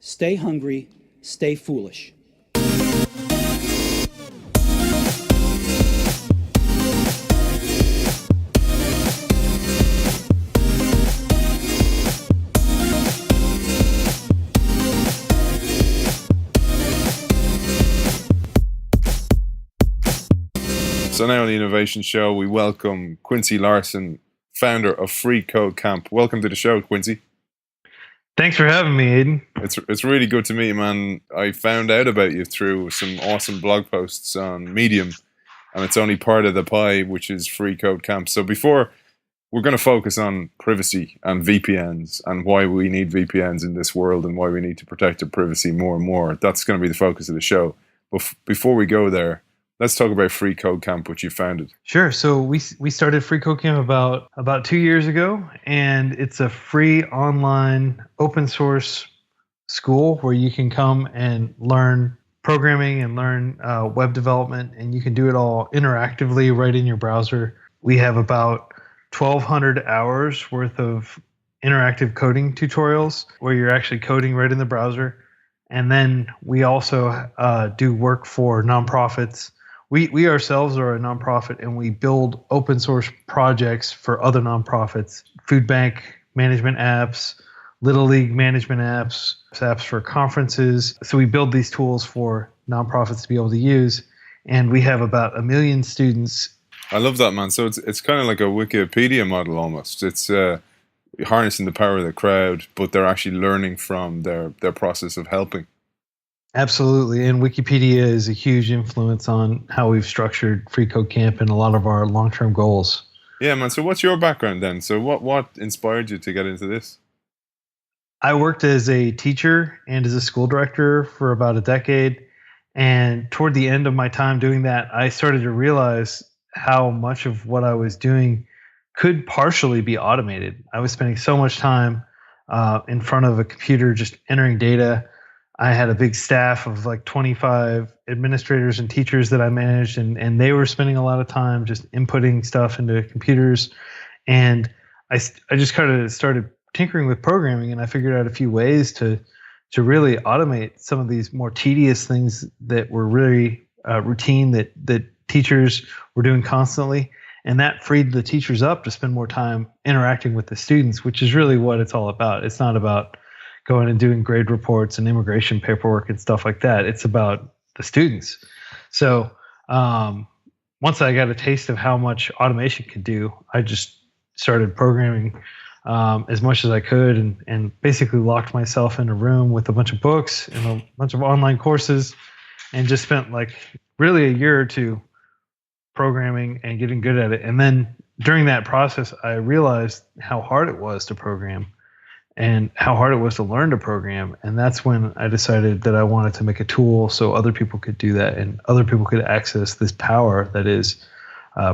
Stay hungry, stay foolish. So now on the Innovation Show, we welcome Quincy Larson, founder of Free Code Camp. Welcome to the show, Quincy. Thanks for having me, Aiden. It's really good to meet you, man. I found out about you through some awesome blog posts on Medium, and it's only part of the pie, which is Free Code Camp. So before, we're going to focus on privacy and VPNs and why we need VPNs in this world and why we need to protect our privacy more and more. That's going to be the focus of the show. But before we go there, let's talk about Free Code Camp, which you founded. Sure. So we started Free Code Camp about 2 years ago, and it's a free online open source school where you can come and learn programming and learn web development, and you can do it all interactively right in your browser. We have about 1,200 hours worth of interactive coding tutorials where you're actually coding right in the browser. And then we also do work for nonprofits. We ourselves are a nonprofit, and we build open source projects for other nonprofits, food bank management apps, Little League management apps for conferences. So we build these tools for nonprofits to be able to use, and we have about 1 million students. I love that, man. So it's kind of like a Wikipedia model almost. It's harnessing the power of the crowd, but they're actually learning from their process of helping. Absolutely, and Wikipedia is a huge influence on how we've structured Free Code Camp and a lot of our long-term goals. Yeah, man. So what's your background then? So what inspired you to get into this? I worked as a teacher and as a school director for about a decade, and toward the end of my time doing that, I started to realize how much of what I was doing could partially be automated. I was spending so much time in front of a computer just entering data. I had a big staff of like 25 administrators and teachers that I managed, and they were spending a lot of time just inputting stuff into computers. And I just kind of started tinkering with programming, and I figured out a few ways to really automate some of these more tedious things that were really routine that teachers were doing constantly. And that freed the teachers up to spend more time interacting with the students, which is really what it's all about. It's not about going and doing grade reports and immigration paperwork and stuff like that. It's about the students. So once I got a taste of how much automation could do, I just started programming as much as I could, and basically locked myself in a room with a bunch of books and a bunch of online courses, and just spent like really a year or two programming and getting good at it. And then during that process, I realized how hard it was to program and how hard it was to learn to program. And that's when I decided that I wanted to make a tool so other people could do that and other people could access this power that is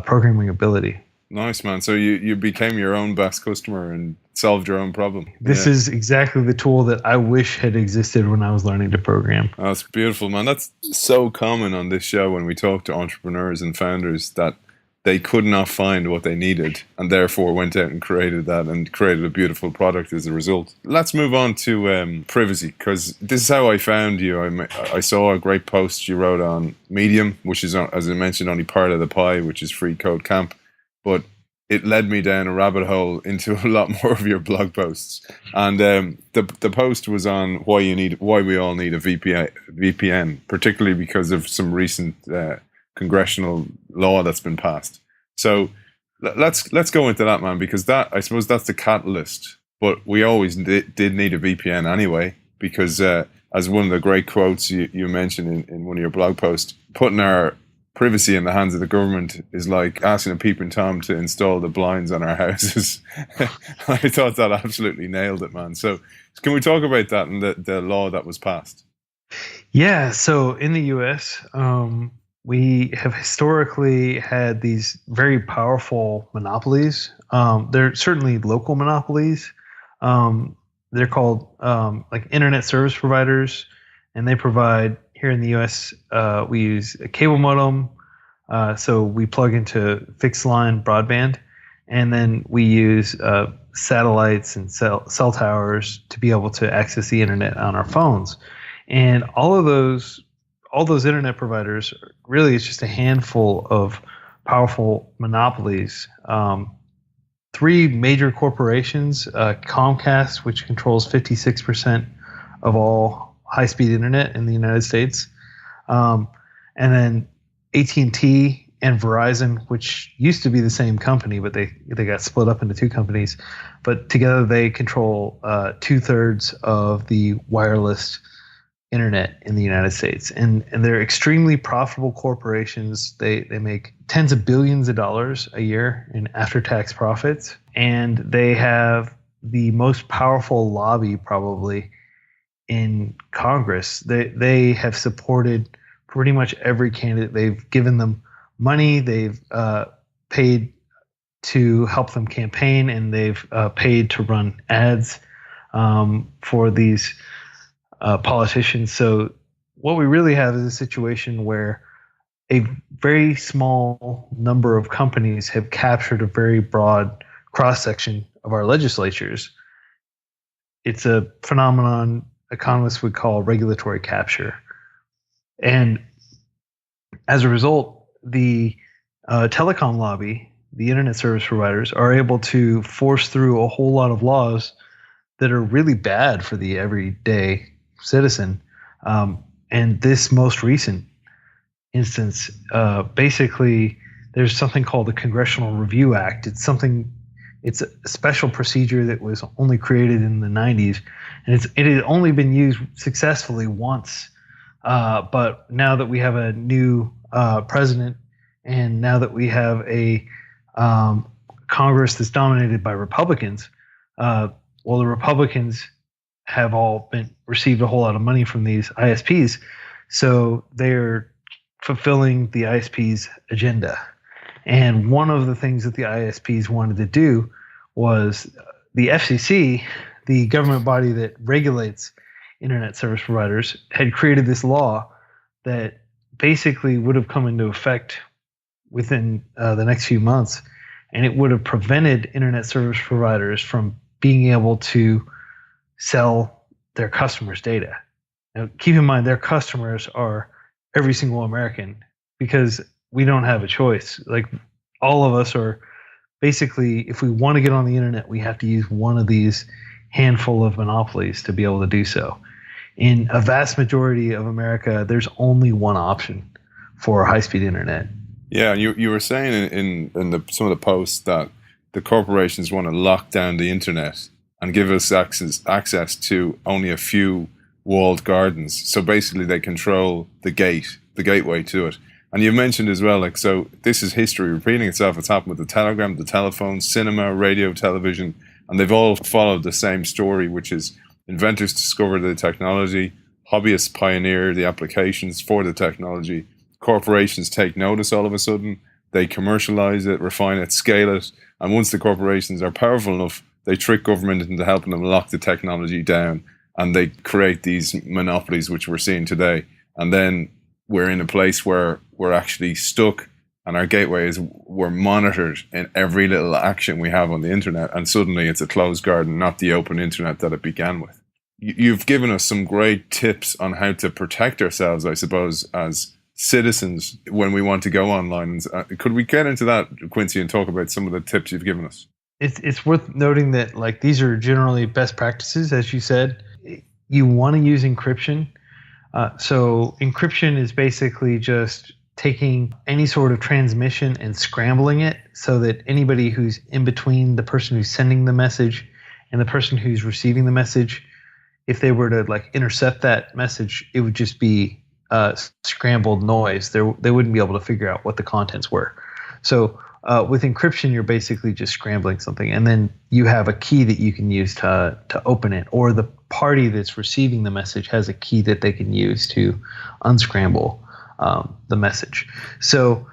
programming ability. Nice, man. So you became your own best customer and solved your own problem. This is exactly the tool that I wish had existed when I was learning to program. Oh, that's beautiful, man. That's so common on this show when we talk to entrepreneurs and founders, that they could not find what they needed and therefore went out and created that and created a beautiful product as a result. Let's move on to privacy, because this is how I found you. I saw a great post you wrote on Medium, which is, as I mentioned, only part of the pie, which is Free Code Camp. But it led me down a rabbit hole into a lot more of your blog posts. And the post was on why we all need a VPN, particularly because of some recent congressional law that's been passed. So let's go into that, man, because I suppose that's the catalyst. But we always did need a VPN anyway, because as one of the great quotes you mentioned in one of your blog posts, putting our privacy in the hands of the government is like asking a peeping Tom to install the blinds on our houses. I thought that absolutely nailed it, man. So can we talk about that and the law that was passed? Yeah, so in the US, we have historically had these very powerful monopolies. They're certainly local monopolies. They're called like internet service providers, and they provide, here in the US, we use a cable modem. So we plug into fixed line broadband, and then we use satellites and cell towers to be able to access the internet on our phones. And all those internet providers, really, it's just a handful of powerful monopolies. Three major corporations: Comcast, which controls 56% of all high-speed internet in the United States, and then AT&T and Verizon, which used to be the same company, but they got split up into two companies. But together they control 2/3 of the wireless internet in the United States, and they're extremely profitable corporations. They make tens of billions of dollars a year in after-tax profits, and they have the most powerful lobby probably in Congress. They have supported pretty much every candidate. They've given them money. They've paid to help them campaign, and they've paid to run ads for these politicians. So what we really have is a situation where a very small number of companies have captured a very broad cross-section of our legislatures. It's a phenomenon economists would call regulatory capture. And as a result, the telecom lobby, the internet service providers, are able to force through a whole lot of laws that are really bad for the everyday citizen. And this most recent instance, basically, there's something called the Congressional Review Act. It's a special procedure that was only created in the 90s, and it had only been used successfully once. But now that we have a new president, and now that we have a Congress that's dominated by Republicans, the Republicans have all received a whole lot of money from these ISPs, so they're fulfilling the ISP's agenda. And one of the things that the ISPs wanted to do was the FCC, the government body that regulates internet service providers, had created this law that basically would have come into effect within the next few months, and it would have prevented internet service providers from being able to sell their customers' data. Now, keep in mind, their customers are every single American, because we don't have a choice. Like, all of us are basically, if we want to get on the internet, we have to use one of these handful of monopolies to be able to do so. In a vast majority of America, there's only one option for high-speed internet. Yeah, you were saying in some of the posts that the corporations want to lock down the internet and give us access to only a few walled gardens. So basically, they control the gateway to it. And you mentioned as well, like, so this is history repeating itself. It's happened with the telegram, the telephone, cinema, radio, television, and they've all followed the same story, which is inventors discover the technology, hobbyists pioneer the applications for the technology, corporations take notice all of a sudden, they commercialize it, refine it, scale it, and once the corporations are powerful enough, they trick government into helping them lock the technology down, and they create these monopolies, which we're seeing today. And then we're in a place where we're actually stuck, and our gateways we're monitored in every little action we have on the internet, and suddenly it's a closed garden, not the open internet that it began with. You've given us some great tips on how to protect ourselves, I suppose, as citizens when we want to go online. Could we get into that, Quincy, and talk about some of the tips you've given us? It's worth noting that, like, these are generally best practices, as you said. You want to use encryption. So encryption is basically just taking any sort of transmission and scrambling it so that anybody who's in between the person who's sending the message and the person who's receiving the message, if they were to like intercept that message, it would just be scrambled noise. They wouldn't be able to figure out what the contents were. So with encryption, you're basically just scrambling something, and then you have a key that you can use to open it, or the party that's receiving the message has a key that they can use to unscramble the message. So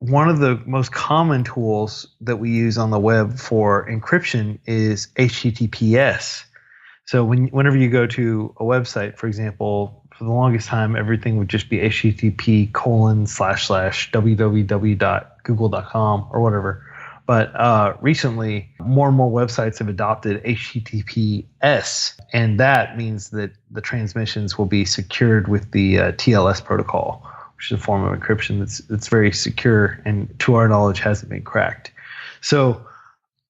one of the most common tools that we use on the web for encryption is HTTPS. So whenever you go to a website, for example, for the longest time, everything would just be http://www.google.com or whatever. But recently, more and more websites have adopted HTTPS, and that means that the transmissions will be secured with the TLS protocol, which is a form of encryption that's very secure and, to our knowledge, hasn't been cracked. So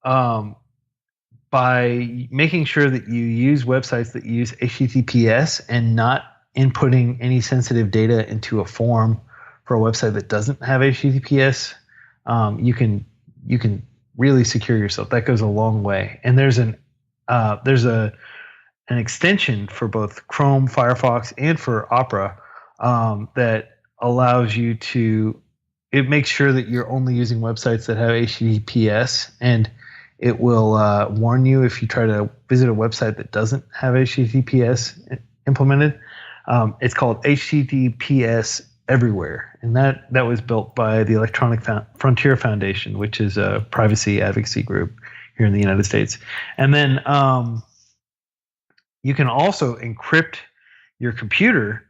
by making sure that you use websites that use HTTPS and not inputting any sensitive data into a form for a website that doesn't have HTTPS, you can really secure yourself. That goes a long way. And there's an extension for both Chrome, Firefox, and for Opera that allows you to. It makes sure that you're only using websites that have HTTPS, and it will warn you if you try to visit a website that doesn't have HTTPS implemented. It's called HTTPS Everywhere, and that was built by the Electronic Frontier Foundation, which is a privacy advocacy group here in the United States. And then you can also encrypt your computer.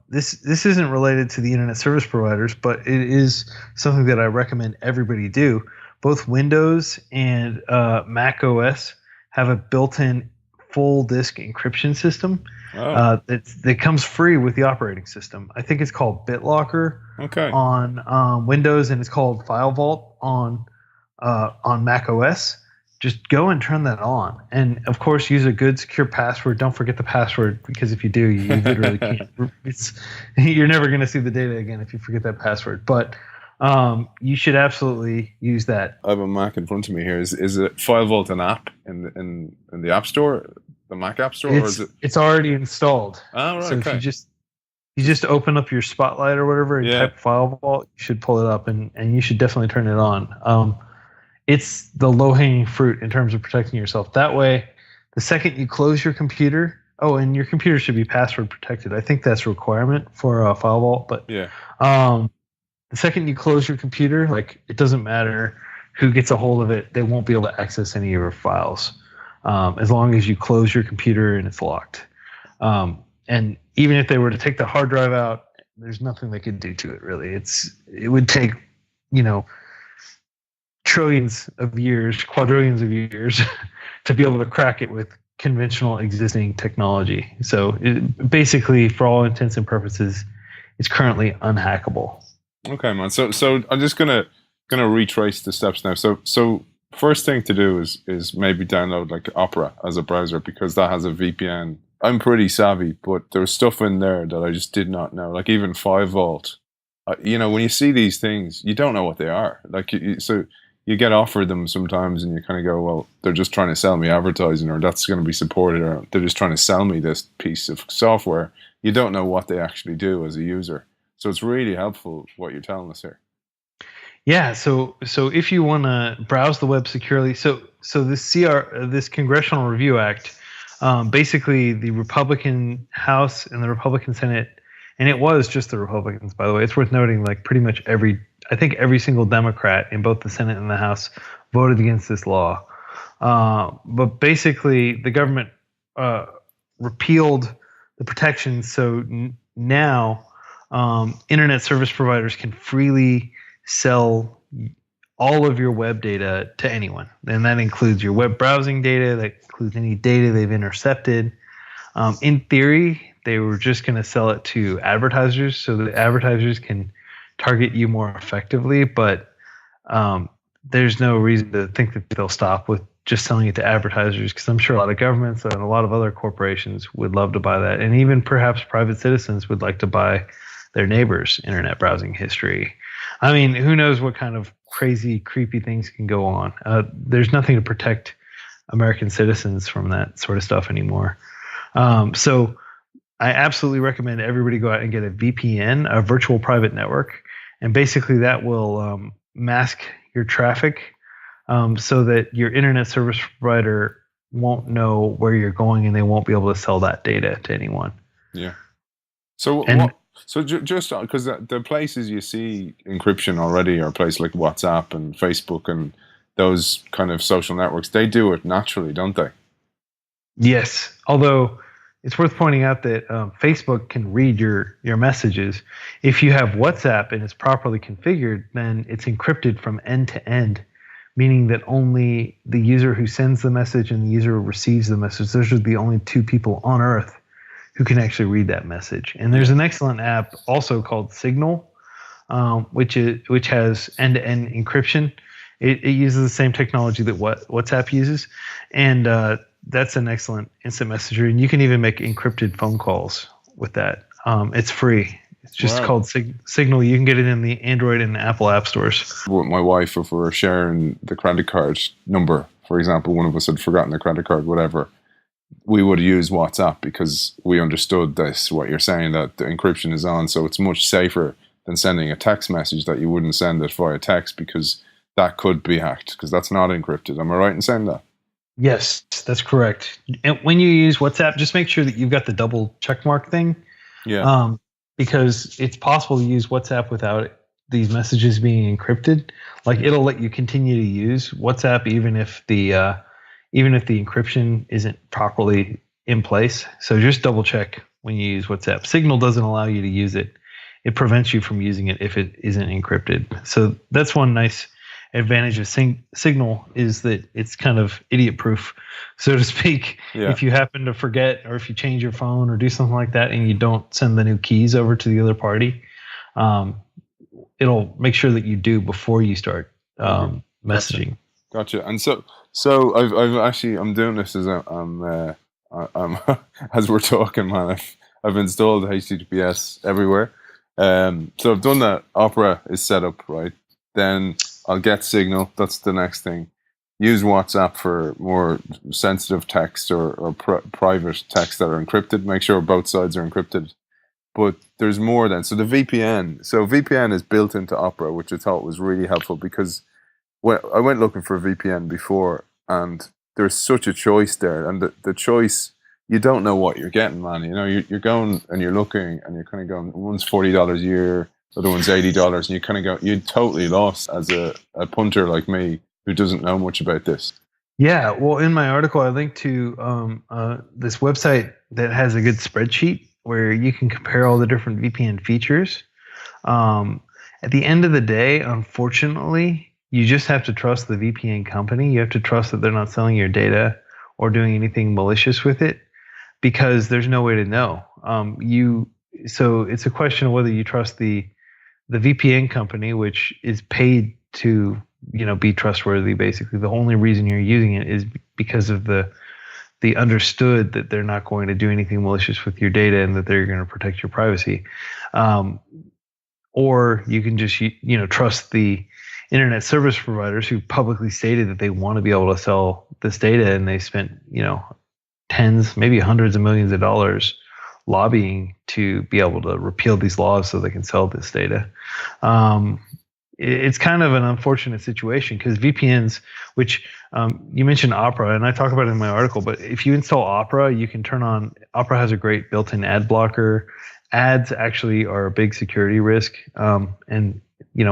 This isn't related to the internet service providers, but it is something that I recommend everybody do. Both Windows and Mac OS have a built-in full disk encryption system. Oh. That comes free with the operating system. I think it's called BitLocker on Windows, and it's called File Vault on Mac OS. Just go and turn that on, and of course, use a good secure password. Don't forget the password, because if you do, you literally can't. You're never going to see the data again if you forget that password. But you should absolutely use that. I have a Mac in front of me here. Is it File Vault an app in the App Store? The Mac App Store, or is it? It's already installed. Oh, right. So if you just open up your Spotlight or whatever and type File Vault, you should pull it up, and you should definitely turn it on. It's the low-hanging fruit in terms of protecting yourself. That way, the second you close your computer, and your computer should be password protected. I think that's a requirement for File Vault. But the second you close your computer, like, it doesn't matter who gets a hold of it, they won't be able to access any of your files. As long as you close your computer and it's locked. And even if they were to take the hard drive out, there's nothing they could do to it, really. It would take, trillions of years, quadrillions of years to be able to crack it with conventional existing technology. So basically, for all intents and purposes, it's currently unhackable. Okay, man. So I'm just gonna retrace the steps now. So first thing to do is maybe download like Opera as a browser, because that has a VPN. I'm pretty savvy, but there's stuff in there that I just did not know. Like even 5-volt. When you see these things, you don't know what they are. Like so you get offered them sometimes, and you kind of go, well, they're just trying to sell me advertising, or that's going to be supported, or they're just trying to sell me this piece of software. You don't know what they actually do as a user. So it's really helpful what you're telling us here. Yeah, so if you want to browse the web securely, so this Congressional Review Act, basically the Republican House and the Republican Senate, and it was just the Republicans, by the way. It's worth noting, like pretty much every single Democrat in both the Senate and the House voted against this law. But basically, the government repealed the protections, so now internet service providers can freely sell all of your web data to anyone, and that includes your web browsing data, that includes any data they've intercepted. In theory, they were just going to sell it to advertisers so that advertisers can target you more effectively, but there's no reason to think that they'll stop with just selling it to advertisers, because I'm sure a lot of governments and a lot of other corporations would love to buy that, and even perhaps private citizens would like to buy their neighbors' internet browsing history. I mean, who knows what kind of crazy, creepy things can go on. There's nothing to protect American citizens from that sort of stuff anymore. So I absolutely recommend everybody go out and get a VPN, a virtual private network. And basically that will mask your traffic so that your internet service provider won't know where you're going, and they won't be able to sell that data to anyone. Yeah. So just because the places you see encryption already are places like WhatsApp and Facebook and those kind of social networks, they do it naturally, don't they? Yes. Although it's worth pointing out that Facebook can read your messages. If you have WhatsApp and it's properly configured, then it's encrypted from end to end. meaning that only the user who sends the message and the user who receives the message, those are the only two people on Earth who can actually read that message. And there's an excellent app also called Signal, which has end-to-end encryption. It uses the same technology that WhatsApp uses, and that's an excellent instant messenger. And you can even make encrypted phone calls with that. It's free. It's just called Signal. You can get it in the Android and Apple app stores. With my wife, if we were sharing the credit card number, for example, one of us had forgotten the credit card, whatever, we would use WhatsApp because we understood this, what you're saying, that the encryption is on. So it's much safer than sending a text message that you wouldn't send it via text because that could be hacked because that's not encrypted. Am I right in saying that? Yes, that's correct. And when you use WhatsApp, just make sure that you've got the double check mark thing. Yeah. Because it's possible to use WhatsApp without these messages being encrypted. Like it'll let you continue to use WhatsApp even if the encryption isn't properly in place. So just double check when you use WhatsApp. Signal doesn't allow you to use it. It prevents you from using it if it isn't encrypted. So that's one nice advantage of Signal, is that it's kind of idiot proof, so to speak. Yeah. If you happen to forget, or if you change your phone or do something like that and you don't send the new keys over to the other party, it'll make sure that you do before you start messaging. Gotcha. And so I've actually, I'm doing this as I'm as we're talking, man. I've installed HTTPS everywhere. So I've done that. Opera is set up, right? Then I'll get Signal. That's the next thing. Use WhatsApp for more sensitive text or private text that are encrypted. Make sure both sides are encrypted. But there's more then. So the VPN. So VPN is built into Opera, which I thought was really helpful because I went looking for a VPN before, and there's such a choice there. And the choice, you don't know what you're getting, man. You know, you're going and you're looking and you're kind of going, one's $40 a year, the other one's $80, and you kind of go, you're totally lost as a punter like me who doesn't know much about this. Yeah, well, in my article, I linked to this website that has a good spreadsheet where you can compare all the different VPN features. At the end of the day, unfortunately, you just have to trust the VPN company. You have to trust that they're not selling your data or doing anything malicious with it, because there's no way to know. So it's a question of whether you trust the VPN company, which is paid to be trustworthy. Basically, the only reason you're using it is because of the understood that they're not going to do anything malicious with your data and that they're going to protect your privacy. Or you can just trust the internet service providers who publicly stated that they want to be able to sell this data, and they spent tens, maybe hundreds of millions of dollars lobbying to be able to repeal these laws so they can sell this data. It's kind of an unfortunate situation because VPNs, which you mentioned Opera, and I talk about it in my article, but if you install Opera, you can turn on, Opera has a great built-in ad blocker. Ads actually are a big security risk, and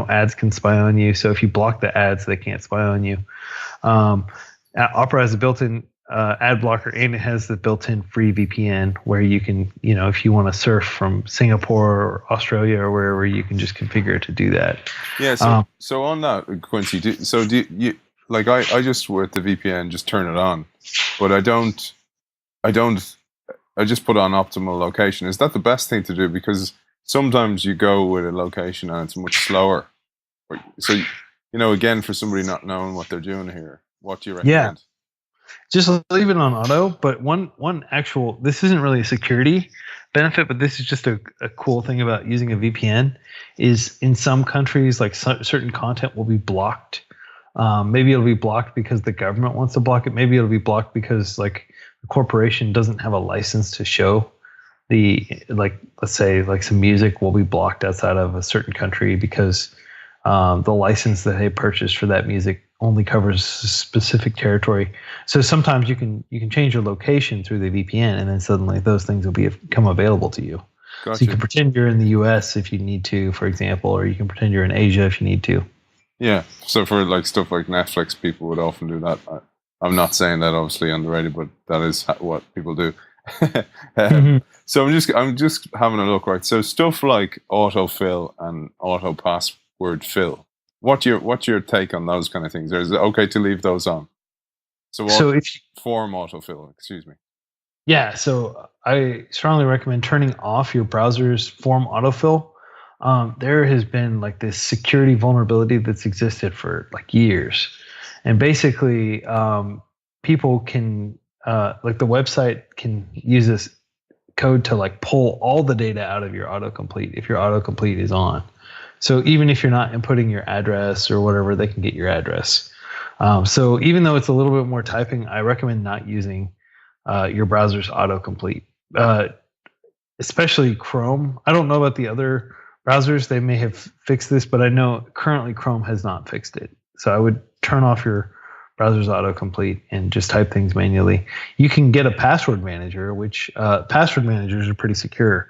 ads can spy on you. So if you block the ads, they can't spy on you. Opera has a built-in ad blocker, and it has the built-in free VPN where you can, if you want to surf from Singapore or Australia or wherever, you can just configure it to do that. Yeah. So on that, Quincy, do you like I just with the VPN just turn it on, but I just put on optimal location. Is that the best thing to do? Because sometimes you go with a location and it's much slower. So again, for somebody not knowing what they're doing here, what do you recommend? Yeah. Just leave it on auto, but one actual, this isn't really a security benefit, but this is just a cool thing about using a VPN, is in some countries, like certain content will be blocked. Maybe it'll be blocked because the government wants to block it. Maybe it'll be blocked because like the corporation doesn't have a license to show let's say like some music will be blocked outside of a certain country because the license that they purchased for that music only covers a specific territory. So sometimes you can change your location through the VPN, and then suddenly those things will become available to you. Gotcha. So you can pretend you're in the US if you need to, for example, or you can pretend you're in Asia if you need to. Yeah. So for like stuff like Netflix, people would often do that. I'm not saying that obviously on the radio, but that is what people do. So I'm just having a look, right? So stuff like autofill and auto password fill. What's your take on those kind of things? Or is it okay to leave those on? So So what if form autofill? Excuse me. Yeah, so I strongly recommend turning off your browser's form autofill. There has been like this security vulnerability that's existed for like years, and basically, people can like the website can use this code to like pull all the data out of your autocomplete if your autocomplete is on. So even if you're not inputting your address or whatever, they can get your address. So even though it's a little bit more typing, I recommend not using your browser's autocomplete, uh, especially Chrome. I don't know about the other browsers; they may have fixed this, but I know currently Chrome has not fixed it. So I would turn off your browser's autocomplete and just type things manually. You can get a password manager, which password managers are pretty secure,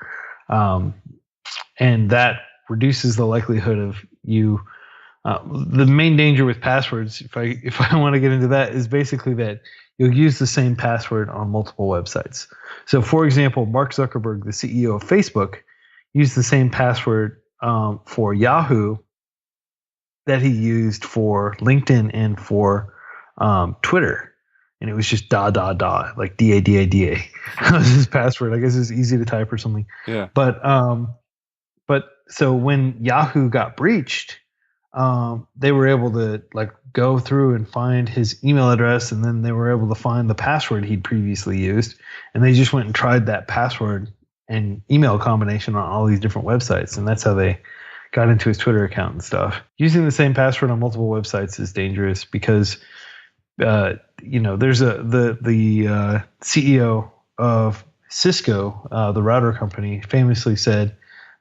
and that reduces the likelihood of you. The main danger with passwords, if I want to get into that, is basically that you'll use the same password on multiple websites. So, for example, Mark Zuckerberg, the CEO of Facebook, used the same password for Yahoo that he used for LinkedIn and for Twitter. And it was just like DADADA. That was his password. I guess it's easy to type or something. Yeah. But so when Yahoo got breached, they were able to like go through and find his email address, and then they were able to find the password he'd previously used, and they just went and tried that password and email combination on all these different websites, and that's how they got into his Twitter account and stuff. Using the same password on multiple websites is dangerous because there's the CEO of Cisco, the router company, famously said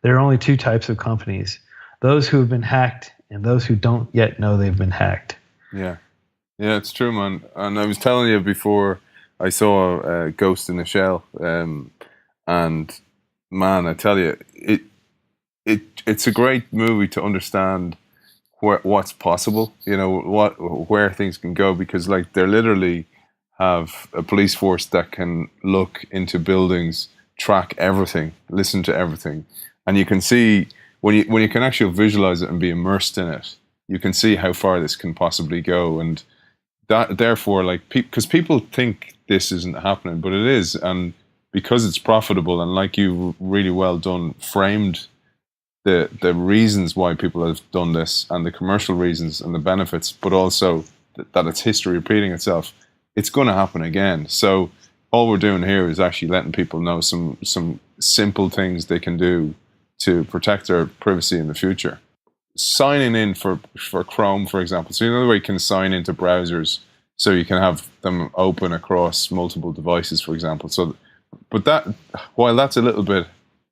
there are only two types of companies: those who have been hacked and those who don't yet know they've been hacked. Yeah, it's true, man. And I was telling you before, I saw Ghost in the Shell, and man, I tell you, it's a great movie to understand what's possible. You know where things can go, because like they literally have a police force that can look into buildings, track everything, listen to everything, and you can see. When you can actually visualize it and be immersed in it, you can see how far this can possibly go, and that therefore, like, because people think this isn't happening, but it is, and because it's profitable, and like you really well done framed the reasons why people have done this, and the commercial reasons and the benefits, but also that it's history repeating itself. It's going to happen again. So all we're doing here is actually letting people know some simple things they can do to protect their privacy in the future. Signing in for Chrome, for example. So another way you can sign into browsers so you can have them open across multiple devices, for example. So, but that, while that's a little bit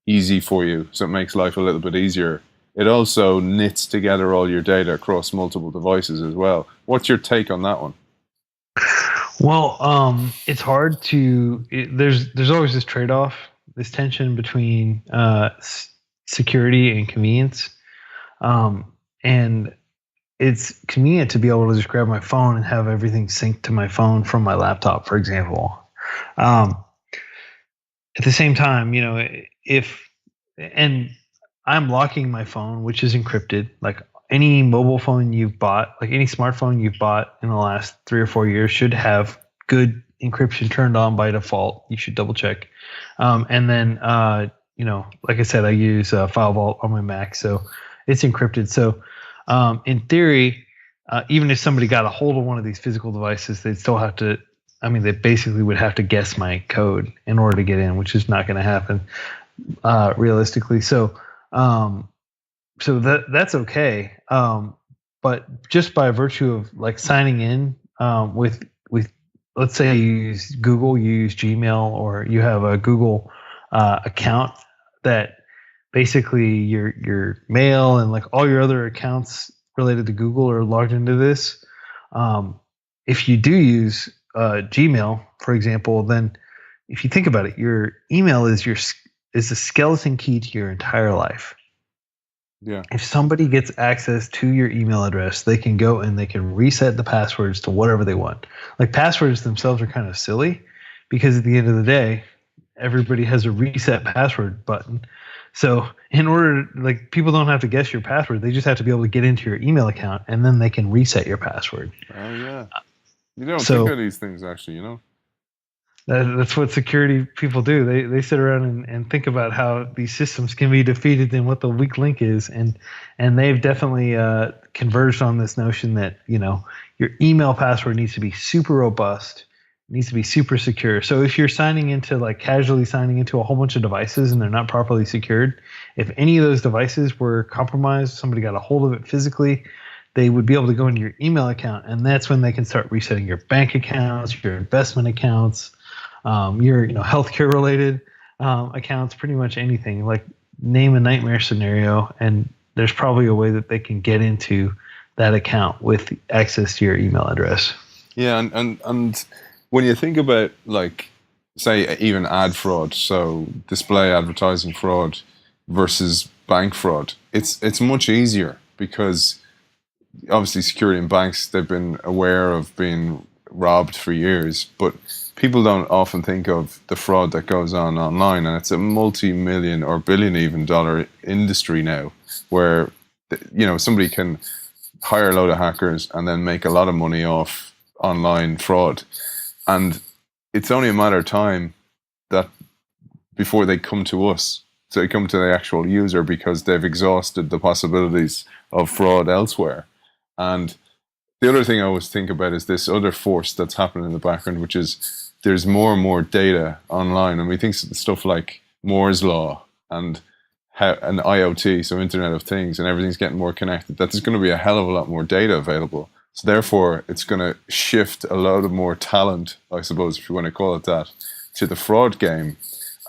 easy for you, so it makes life a little bit easier, it also knits together all your data across multiple devices as well. What's your take on that one? Well, it's hard to. There's always this trade-off, this tension between security and convenience. And it's convenient to be able to just grab my phone and have everything synced to my phone from my laptop, for example. At the same time, and I'm locking my phone, which is encrypted. Like any mobile phone you've bought, like any smartphone you've bought in the last 3 or 4 years should have good encryption turned on by default. You should double check. And then, like I said, I use File Vault on my Mac, so it's encrypted. So in theory, even if somebody got a hold of one of these physical devices, they'd still have to, they basically would have to guess my code in order to get in, which is not going to happen realistically. So that's okay. But just by virtue of like signing in with let's say you use Google, you use Gmail, or you have a Google account that basically your mail and like all your other accounts related to Google are logged into this. If you do use Gmail, for example, then if you think about it, your email is the skeleton key to your entire life. Yeah. If somebody gets access to your email address, they can go and they can reset the passwords to whatever they want. Like passwords themselves are kind of silly because at the end of the day, everybody has a reset password button. So in order, like, people don't have to guess your password. They just have to be able to get into your email account, and then they can reset your password. Oh yeah. You don't think So of these things actually, you know? that's what security people do. They sit around and think about how these systems can be defeated and what the weak link is, and they've definitely converged on this notion that, you know, your email password needs to be super robust, needs to be super secure. So if you're signing into, like, casually signing into a whole bunch of devices and they're not properly secured, if any of those devices were compromised, somebody got a hold of it physically, they would be able to go into your email account, and that's when they can start resetting your bank accounts, your investment accounts, your, you know, healthcare related accounts, pretty much anything. Like, name a nightmare scenario, and there's probably a way that they can get into that account with access to your email address. Yeah, and when you think about, like, say even ad fraud, so display advertising fraud versus bank fraud, it's much easier because obviously security in banks, they've been aware of being robbed for years, but people don't often think of the fraud that goes on online, and it's a multi-million or billion even dollar industry now, where, you know, somebody can hire a load of hackers and then make a lot of money off online fraud, and it's only a matter of time that before they come to us, so they come to the actual user because they've exhausted the possibilities of fraud elsewhere. And the other thing I always think about is this other force that's happening in the background, which is there's more and more data online, and we think stuff like Moore's law and IoT, so Internet of Things, and everything's getting more connected. That there's going to be a hell of a lot more data available. So therefore, it's going to shift a lot of more talent, I suppose, if you want to call it that, to the fraud game,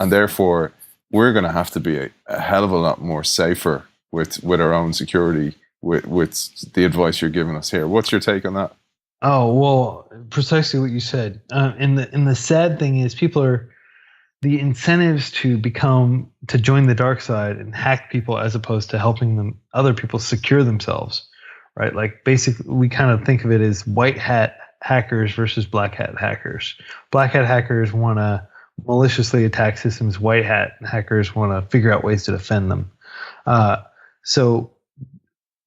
and therefore we're going to have to be a hell of a lot more safer with our own security. With the advice you're giving us here, what's your take on that? Oh, well, precisely what you said. And the sad thing is, the incentives to join the dark side and hack people as opposed to helping other people secure themselves, right? Like, basically, we kind of think of it as white hat hackers versus black hat hackers. Black hat hackers want to maliciously attack systems. White hat hackers want to figure out ways to defend them. So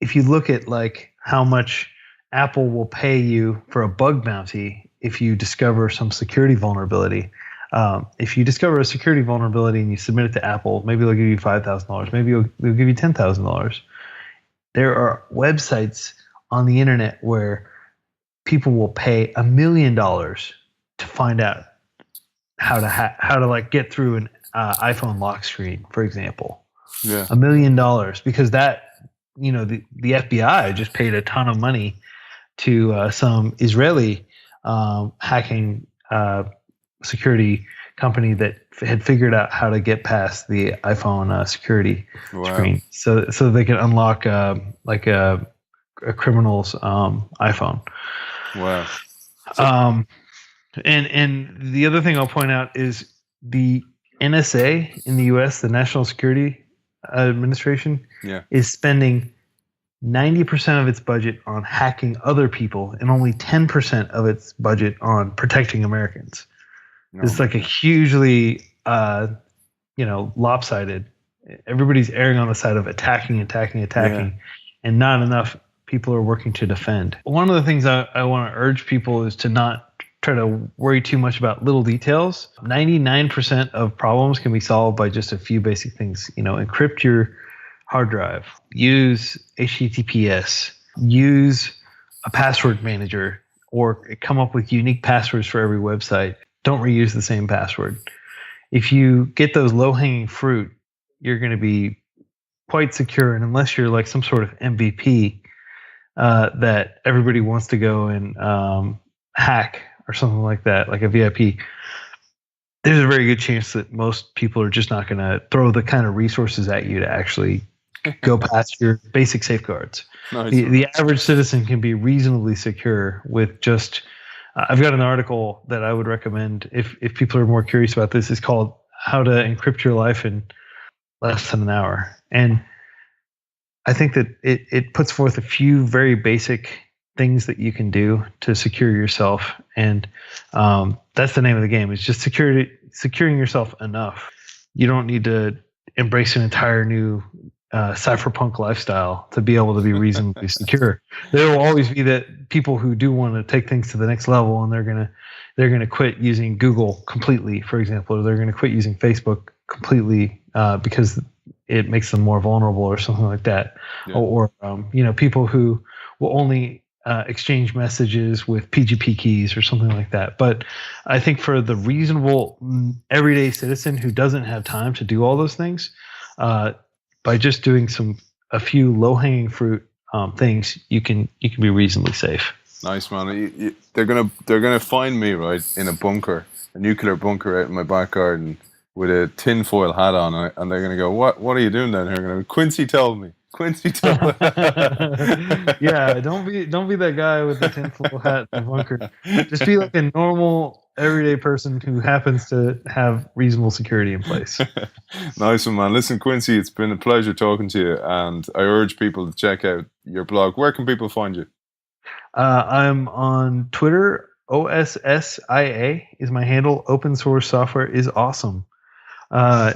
if you look at, like, how much Apple will pay you for a bug bounty if you discover some security vulnerability, if you discover a security vulnerability and you submit it to Apple, maybe they'll give you $5,000, maybe they'll give you $10,000. There are websites on the internet where people will pay $1 million to find out how to like get through an iPhone lock screen, for example. Yeah, $1 million, because that, you know, the FBI just paid a ton of money to some Israeli hacking security company that had figured out how to get past the iPhone security screen, so they can unlock like a criminal's iPhone. Wow. And the other thing I'll point out is the NSA in the U.S., the National Security Administration, is spending 90% of its budget on hacking other people and only 10% of its budget on protecting Americans. It's like a hugely, lopsided. Everybody's erring on the side of attacking, and not enough people are working to defend. One of the things I want to urge people is to not try to worry too much about little details. 99% of problems can be solved by just a few basic things. Encrypt your hard drive, use HTTPS, use a password manager, or come up with unique passwords for every website. Don't reuse the same password. If you get those low-hanging fruit, you're going to be quite secure. And unless you're like some sort of MVP that everybody wants to go and hack or something like that, like a VIP, there's a very good chance that most people are just not going to throw the kind of resources at you to actually go past your basic safeguards. Nice. The average citizen can be reasonably secure with just I've got an article that I would recommend if people are more curious about this. It's called How to Encrypt Your Life in Less Than an Hour. And I think that it puts forth a few very basic things that you can do to secure yourself, and that's the name of the game. Is just securing yourself enough. You don't need to embrace an entire new cypherpunk lifestyle to be able to be reasonably secure. There will always be that people who do want to take things to the next level, and they're gonna quit using Google completely, for example, or they're gonna quit using Facebook completely because it makes them more vulnerable or something like that. Yeah. Or people who will only exchange messages with PGP keys or something like that. But I think for the reasonable everyday citizen who doesn't have time to do all those things, by just doing a few low-hanging fruit things, you can be reasonably safe. Nice, man. They're gonna find me right in a nuclear bunker out in my back garden with a tinfoil hat on, and they're gonna go, "What are you doing down here?" I'm gonna go, Quincy told me. Yeah, don't be that guy with the tinfoil hat in the bunker. Just be like a normal everyday person who happens to have reasonable security in place. Nice one, man. Listen, Quincy, it's been a pleasure talking to you, and I urge people to check out your blog. Where can people find you? I'm on Twitter. OSSIA is my handle. Open source software is awesome.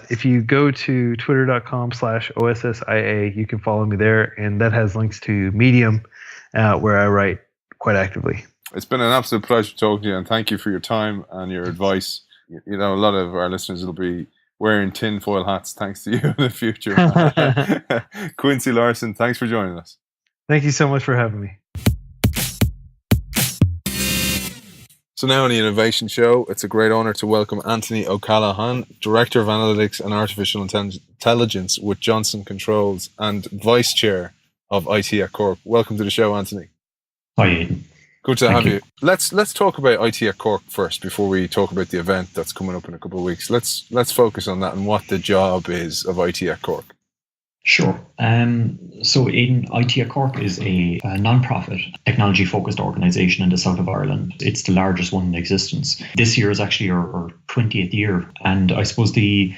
If you go to twitter.com/OSSIA, you can follow me there, and that has links to Medium, where I write quite actively. It's been an absolute pleasure talking to you, and thank you for your time and your advice. A lot of our listeners will be wearing tinfoil hats thanks to you in the future. Quincy Larson, thanks for joining us. Thank you so much for having me. So now on the Innovation Show, it's a great honor to welcome Anthony O'Callaghan, Director of Analytics and Artificial Intelligence with Johnson Controls and Vice Chair of IT at Cork. Welcome to the show, Anthony. Hi, Aidan. Good to have you. Let's talk about IT at Cork first before we talk about the event that's coming up in a couple of weeks. Let's focus on that and what the job is of IT at Cork. Sure. So Aidan, IT at Cork is a non-profit technology-focused organisation in the south of Ireland. It's the largest one in existence. This year is actually our 20th year, and I suppose the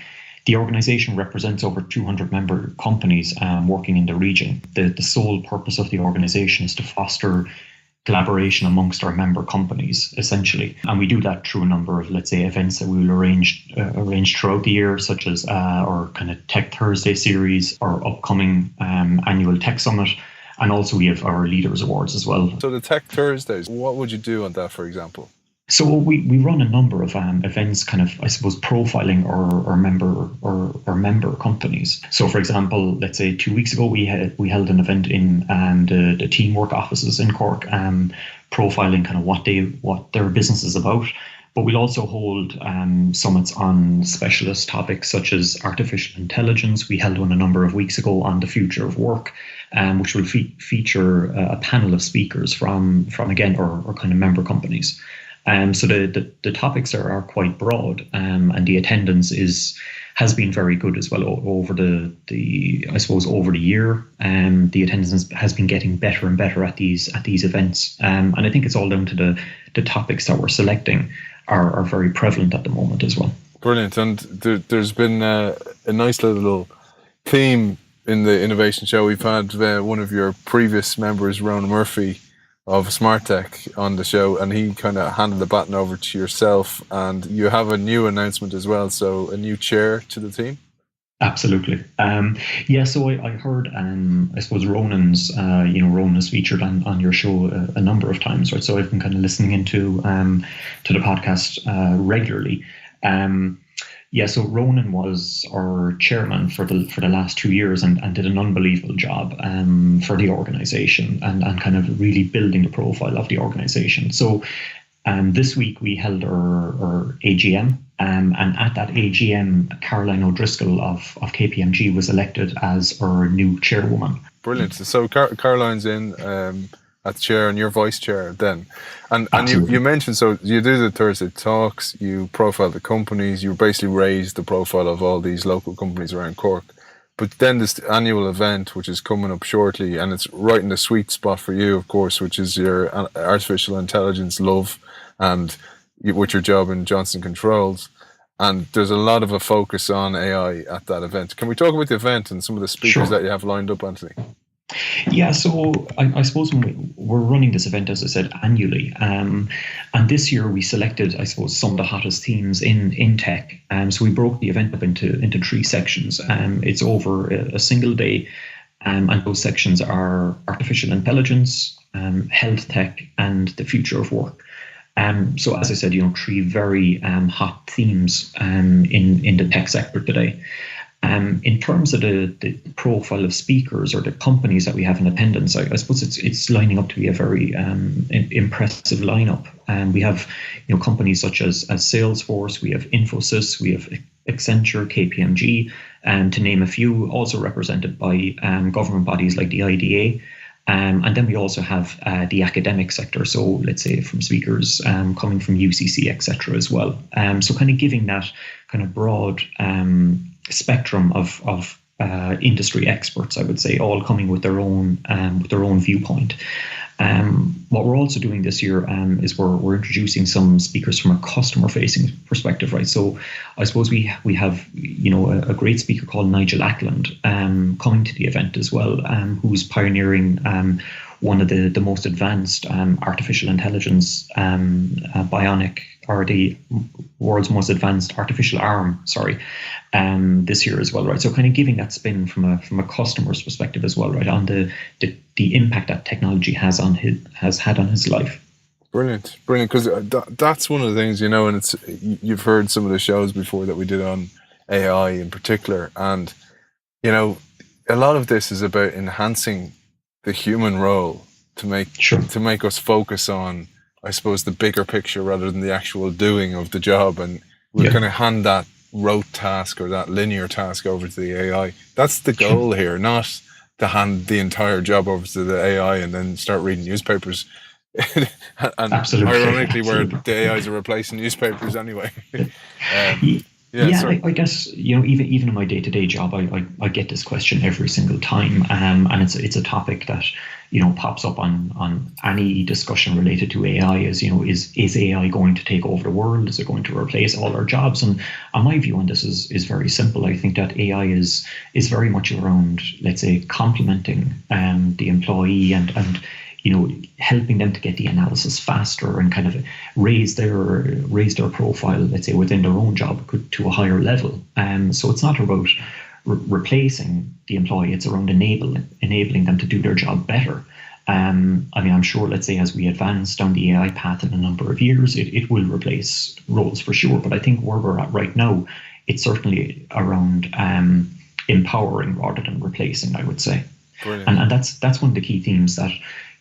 organisation represents over 200 member companies working in the region. The sole purpose of the organisation is to foster collaboration amongst our member companies, essentially. And we do that through a number of, let's say, events that we will arrange throughout the year, such as our kind of Tech Thursday series, our upcoming annual Tech Summit, and also we have our Leaders Awards as well. So the Tech Thursdays, what would you do on that, for example? So we run a number of events, kind of, I suppose, profiling our member companies. So, for example, let's say 2 weeks ago we held an event in the Teamwork offices in Cork, profiling kind of what their business is about. But we'll also hold summits on specialist topics such as artificial intelligence. We held one a number of weeks ago on the future of work, which will feature a panel of speakers from again our kind of member companies. So the topics are quite broad, and the attendance has been very good as well over the year. The attendance has been getting better and better at these events, and I think it's all down to the topics that we're selecting are very prevalent at the moment as well. Brilliant, and there's been a nice little theme in the Innovation Show. We've had one of your previous members, Ronan Murphy, of Smart Tech on the show, and he kind of handed the baton over to yourself, and you have a new announcement as well, so a new chair to the team. Absolutely. So I heard, I suppose Ronan's, Ronan is featured on your show a number of times, right? So I've been kind of listening into to the podcast regularly. So Ronan was our chairman for the last 2 years and did an unbelievable job for the organisation and kind of really building the profile of the organisation. So this week we held our AGM, and at that AGM, Caroline O'Driscoll of KPMG was elected as our new chairwoman. Brilliant. So Caroline's in at the chair and you're vice chair then. And you mentioned, so you do the Thursday talks, you profile the companies, you basically raise the profile of all these local companies around Cork. But then this annual event, which is coming up shortly, and it's right in the sweet spot for you, of course, which is your artificial intelligence love and with your job in Johnson Controls. And there's a lot of a focus on AI at that event. Can we talk about the event and some of the speakers that you have lined up, Anthony? Yeah, so I suppose we're running this event, as I said, annually. And this year we selected, I suppose, some of the hottest themes in tech. So we broke the event up into three sections. It's over a single day. And those sections are artificial intelligence, health tech, and the future of work. So as I said, three very hot themes in the tech sector today. In terms of the profile of speakers or the companies that we have in attendance, I suppose it's lining up to be a very impressive lineup. And we have companies such as Salesforce, we have Infosys, we have Accenture, KPMG, and to name a few, also represented by government bodies like the IDA. And then we also have the academic sector. So let's say from speakers coming from UCC, etc. as well. So kind of giving that kind of broad spectrum of industry experts, I would say, all coming with their own viewpoint. What we're also doing this year is we're introducing some speakers from a customer-facing perspective, right? So I suppose we have a great speaker called Nigel Ackland coming to the event as well, who's pioneering one of the most advanced artificial intelligence bionic, or the world's most advanced artificial arm, this year as well, right? So kind of giving that spin from a customer's perspective as well, right, on the impact that technology has had on his life. Brilliant, because that's one of the things, and it's, you've heard some of the shows before that we did on AI in particular, and a lot of this is about enhancing the human role to make us focus on, I suppose, the bigger picture rather than the actual doing of the job, and we're going to hand that rote task or that linear task over to the AI. That's the goal here, not to hand the entire job over to the AI and then start reading newspapers. And Absolutely. ironically, where the AIs are replacing newspapers anyway. I guess even in my day-to-day job, I get this question every single time, and it's a topic that pops up on any discussion related to AI. Is AI going to take over the world? Is it going to replace all our jobs? And my view on this is very simple. I think that AI is very much around, let's say, complementing the employee and helping them to get the analysis faster and kind of raise their profile, let's say, within their own job to a higher level. So it's not about replacing the employee; it's around enabling them to do their job better. I'm sure, let's say, as we advance down the AI path in a number of years, it will replace roles for sure. But I think where we're at right now, it's certainly around empowering rather than replacing, I would say. Brilliant. And that's one of the key themes that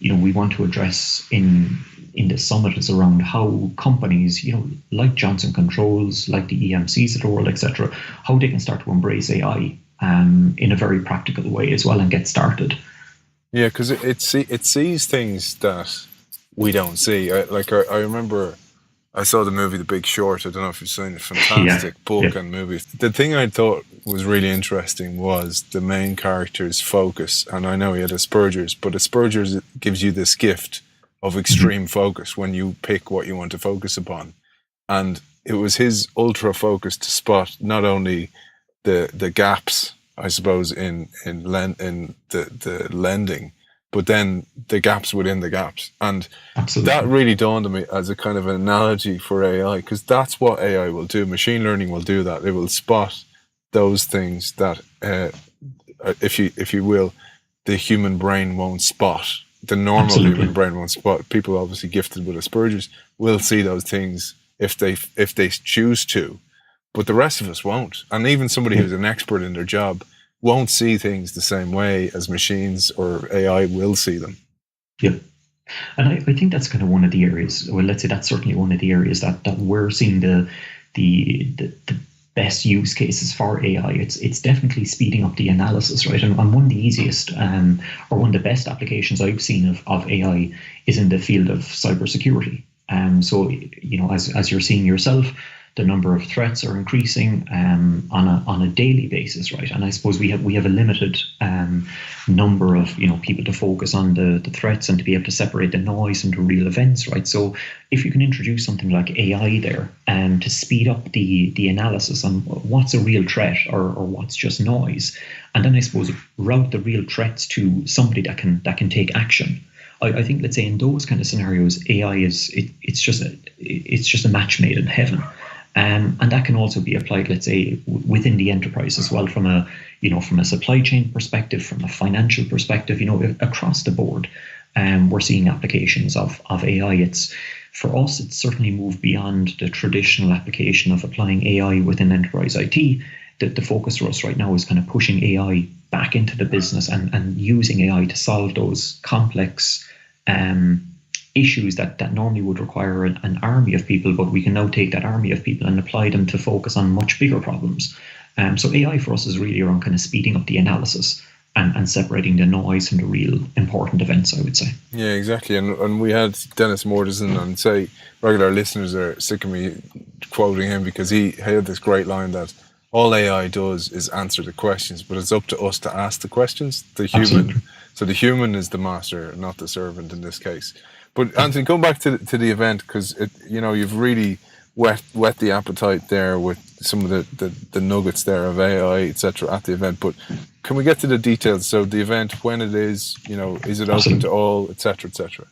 we want to address in this summit, is around how companies, like Johnson Controls, like the EMCs of the world, etc., how they can start to embrace AI in a very practical way as well and get started. Yeah, because it sees things that we don't see. I remember I saw the movie The Big Short. I don't know if you've seen it. Fantastic book and movie. The thing I thought was really interesting was the main character's focus. And I know he had Asperger's, but Asperger's gives you this gift of extreme focus when you pick what you want to focus upon. And it was his ultra focus to spot not only the gaps, I suppose, in the lending, but then the gaps within the gaps. And Absolutely. That really dawned on me as a kind of an analogy for AI, because that's what AI will do. Machine learning will do that. It will spot those things that, if you will, the human brain won't spot. The normal human brain won't spot. People obviously gifted with Asperger's will see those things if they choose to, but the rest of us won't. And even somebody who's an expert in their job won't see things the same way as machines or AI will see them. Yeah. And I think that's kind of one of the areas, well, let's say that's certainly one of the areas that we're seeing the best use cases for AI. It's definitely speeding up the analysis, right? And one of the easiest or one of the best applications I've seen of AI is in the field of cybersecurity. So, as you're seeing yourself, the number of threats are increasing on a daily basis, right? And I suppose we have a limited number of people to focus on the threats and to be able to separate the noise from the real events, right? So if you can introduce something like AI there to speed up the analysis on what's a real threat or what's just noise, and then I suppose route the real threats to somebody that can take action. I think, let's say, in those kind of scenarios, AI it's just a match made in heaven, and that can also be applied, let's say, within the enterprise as well, from a supply chain perspective, from a financial perspective, across the board. We're seeing applications of AI. For us, it's certainly moved beyond the traditional application of applying AI within enterprise IT. The focus for us right now is kind of pushing AI back into the business and using AI to solve those complex issues that normally would require an army of people, but we can now take that army of people and apply them to focus on much bigger problems. So AI for us is really around kind of speeding up the analysis and separating the noise from the real important events, I would say. Yeah, exactly. And we had Dennis Mortensen, and say regular listeners are sick of me quoting him, because he had this great line that all AI does is answer the questions, but it's up to us to ask the questions, the human. Absolutely. So the human is the master, not the servant in this case. But Anthony, going back to the event, because you've really whet the appetite there with some of the nuggets there of AI, etc. at the event. But can we get to the details? So the event, when it is, is it open to all, etc., etc.?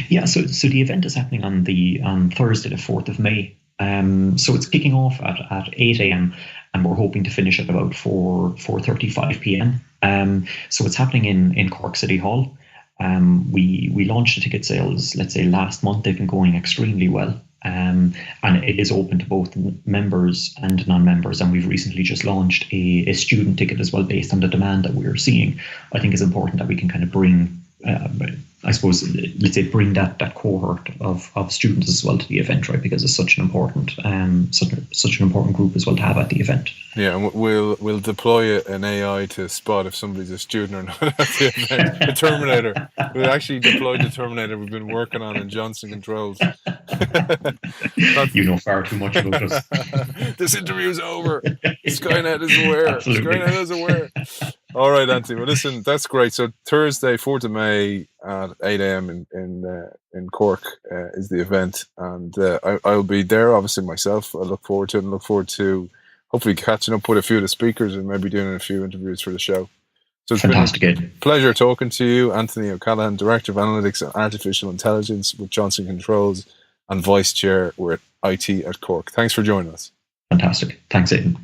Yeah, so the event is happening on Thursday, the 4th of May. So it's kicking off at 8 a.m. and we're hoping to finish at about 4:35 p.m. So it's happening in Cork City Hall. We launched the ticket sales, let's say, last month. They've been going extremely well. And it is open to both members and non-members. And we've recently just launched a student ticket as well, based on the demand that we're seeing. I think it's important that we can kind of bring, I suppose, let's say, bring that cohort of students as well to the event, right? Because it's such an important such an important group as well to have at the event. Yeah, and we'll deploy an AI to spot if somebody's a student or not at the event. The Terminator. We'll actually deploy the Terminator we've been working on in Johnson Controls. You know far too much about us. This interview's over. Skynet is aware. Absolutely. Skynet is aware. All right, Anthony. Well, listen, that's great. So Thursday, 4th of May at 8 a.m. in Cork is the event, and I'll be there, obviously, myself. I look forward to it, and look forward to hopefully catching up with a few of the speakers and maybe doing a few interviews for the show. So it's fantastic. Been a pleasure talking to you, Anthony O'Callaghan, Director of Analytics and Artificial Intelligence with Johnson Controls and Vice Chair with IT at Cork. Thanks for joining us. Fantastic. Thanks, Aidan.